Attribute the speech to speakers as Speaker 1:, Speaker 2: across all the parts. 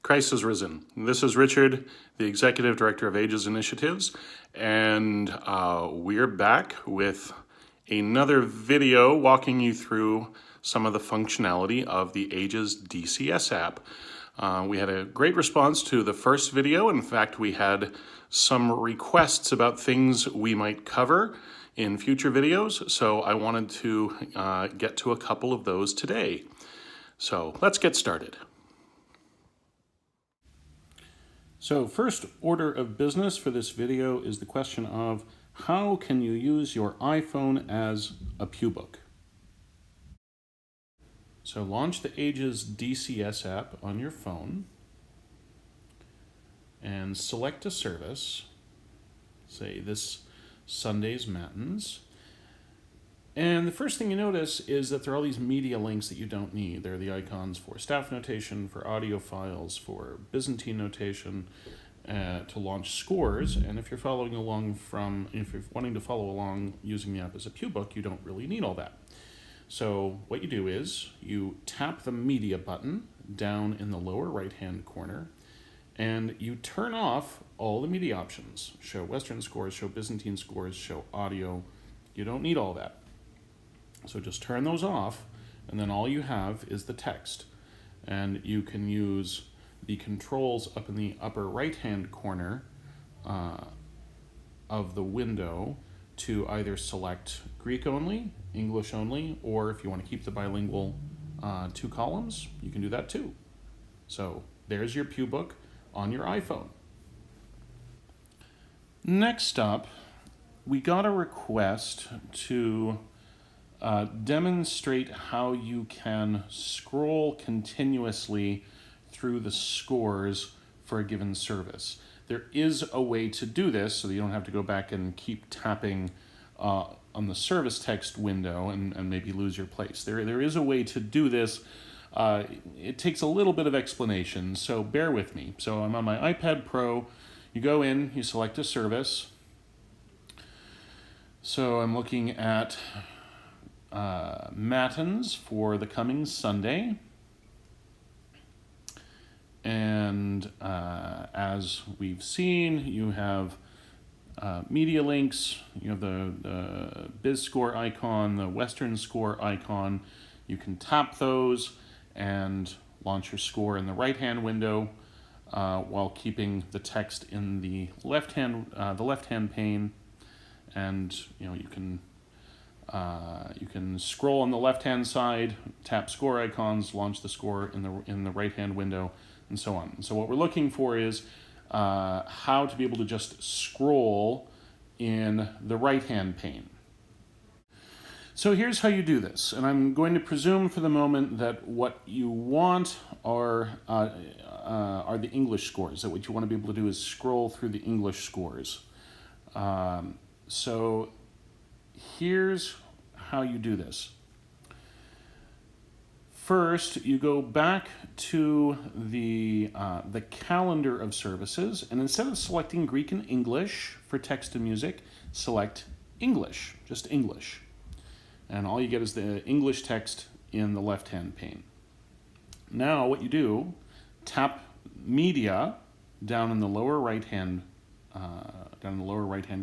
Speaker 1: Christ has risen. This is Richard, the Executive Director of AGES Initiatives, and we're back with another video walking you through some of the functionality of the AGES DCS app. We had a great response to the first video. In fact, we had some requests about things we might cover in future videos, so I wanted to get to a couple of those today. So let's get started. So first order of business for this video is the question of how can you use your iPhone as a pewbook? So launch the AGES DCS app on your phone and select a service, say this Sunday's Matins. And the first thing you notice is that there are all these media links that you don't need. There are the icons for staff notation, for audio files, for Byzantine notation, to launch scores. And if you're following along if you're wanting to follow along using the app as a pewbook, you don't really need all that. So what you do is you tap the media button down in the lower right-hand corner, and you turn off all the media options. Show Western scores, show Byzantine scores, show audio. You don't need all that. So just turn those off, and then all you have is the text. And you can use the controls up in the upper right-hand corner of the window to either select Greek only, English only, or if you want to keep the bilingual 2 columns, you can do that too. So there's your pewbook on your iPhone. Next up, we got a request to demonstrate how you can scroll continuously through the scores for a given service. There is a way to do this so that you don't have to go back and keep tapping on the service text window and maybe lose your place. There is a way to do this. It takes a little bit of explanation, so bear with me. So I'm on my iPad Pro. You go in, you select a service. So I'm looking at Matins for the coming Sunday, and as we've seen, you have media links. You have the Biz score icon, the Western score icon. You can tap those and launch your score in the right-hand window while keeping the text in the left-hand pane, and you can scroll on the left-hand side, tap score icons, launch the score in the right-hand window, and so on. So what we're looking for is how to be able to just scroll in the right-hand pane. So here's how you do this, and I'm going to presume for the moment that what you want are the English scores, that what you want to be able to do is scroll through the English scores. So here's how you do this. First, you go back to the calendar of services, and instead of selecting Greek and English for text and music, select English, just English. And all you get is the English text in the left-hand pane. Now what you do, tap media down in the lower right-hand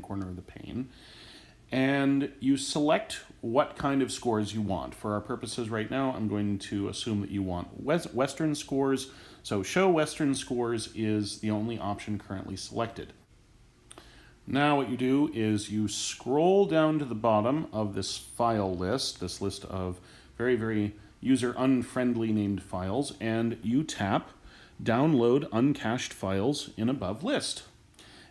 Speaker 1: corner of the pane, and you select what kind of scores you want. For our purposes right now, I'm going to assume that you want Western scores, so show Western scores is the only option currently selected. Now what you do is you scroll down to the bottom of this file list, this list of very, very user-unfriendly named files, and you tap Download Uncached Files in Above List.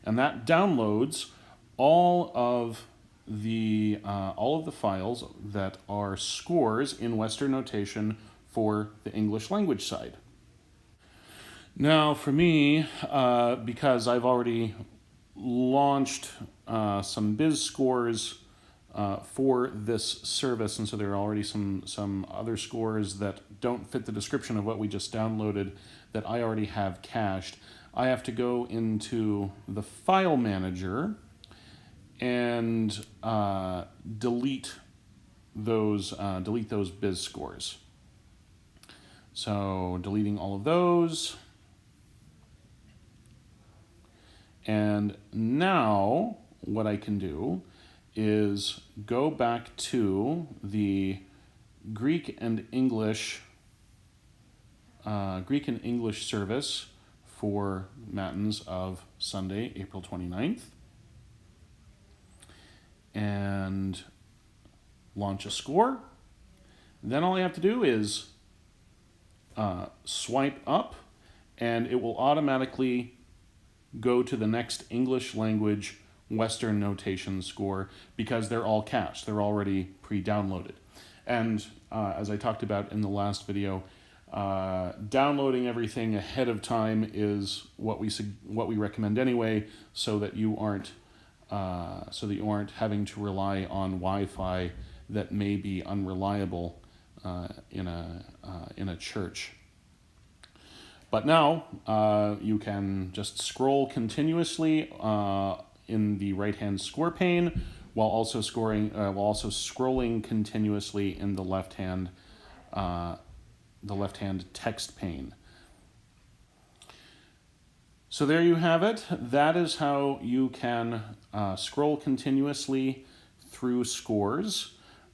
Speaker 1: And that downloads all of the files that are scores in Western notation for the English language side. Now for me, because I've already launched some Biz scores for this service, and so there are already some other scores that don't fit the description of what we just downloaded that I already have cached. I have to go into the file manager and delete those Biz scores. So deleting all of those, And now what I can do is go back to the Greek and English service for Matins of Sunday, April 29th, and launch a score. Then all I have to do is swipe up, and it will automatically go to the next English language Western notation score because they're all cached. They're already pre-downloaded. And as I talked about in the last video, downloading everything ahead of time is what we recommend anyway, so that you aren't having to rely on Wi-Fi that may be unreliable in a church. But now you can just scroll continuously in the right-hand score pane, while also scrolling continuously in the left-hand text pane. So there you have it. That is how you can scroll continuously through scores.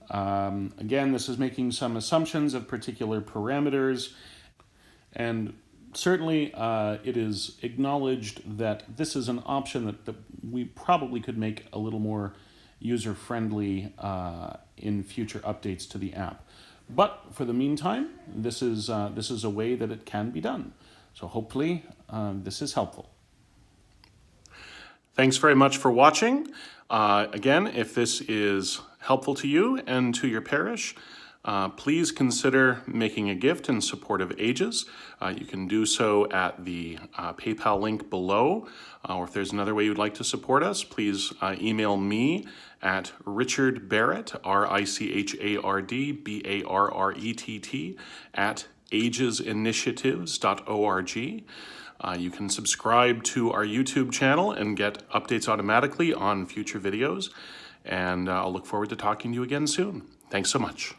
Speaker 1: Again, this is making some assumptions of particular parameters, and certainly it is acknowledged that this is an option that we probably could make a little more user-friendly in future updates to the app. But for the meantime, this is a way that it can be done. So hopefully this is helpful. Thanks very much for watching. Again, if this is helpful to you and to your parish, please consider making a gift in support of AGES. You can do so at the PayPal link below, or if there's another way you'd like to support us, please email me at richardbarrett, RICHARDBARRETT, at agesinitiatives.org. You can subscribe to our YouTube channel and get updates automatically on future videos, and I'll look forward to talking to you again soon. Thanks so much.